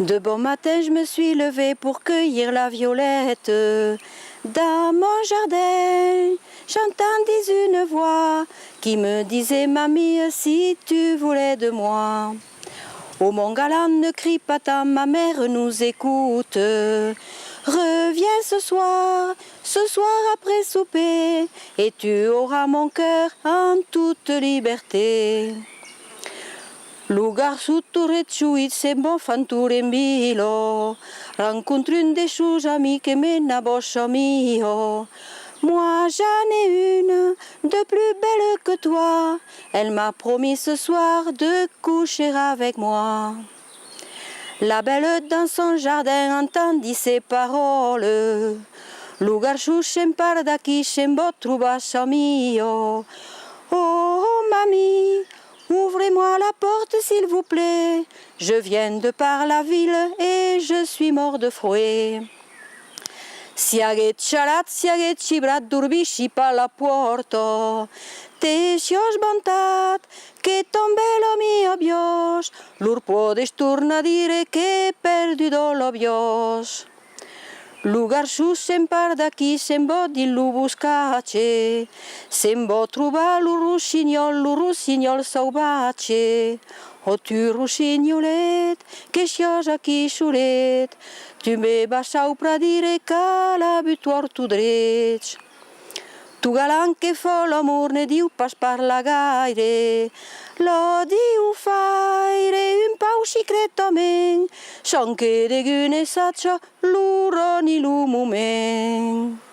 De bon matin, je me suis levée pour cueillir la violette. Dans mon jardin, j'entendis une voix qui me disait: Mamie, si tu voulais de moi. Oh mon galant, ne crie pas tant, ma mère nous écoute. Reviens ce soir après souper, et tu auras mon cœur en toute liberté. Lugar sutturecciuit sembo fanturembilo, rencontre une des choses amies que me n'aboscio mio. Moi j'en ai une de plus belle que toi, elle m'a promis ce soir de coucher avec moi. La belle dans son jardin entendit ces paroles. Lugar par daqui sembo trubascio mio. Oh mamie, ouvrez-moi la porte s'il vous plaît, je viens de par la ville et je suis mort de frouet. Si aget charat, si aget chibrat, d'urbisci pa la porto, te sios bontat, che tombe lo mio bios, lur podes torna a dire che perduto lo bios. Lugar sus par d'aquí se'n va dir lo buscace, se'n va trobar lo rossinyol salvatge. O tu rossinyolet, que xios aquí xuret, tu me vas saupra dire que la butuor tu drets. Tu galant que fa l'amor ne diu pas parla gaire, la diu faire un pau xicretament, son que de gunes atxa l'uron i lo moment.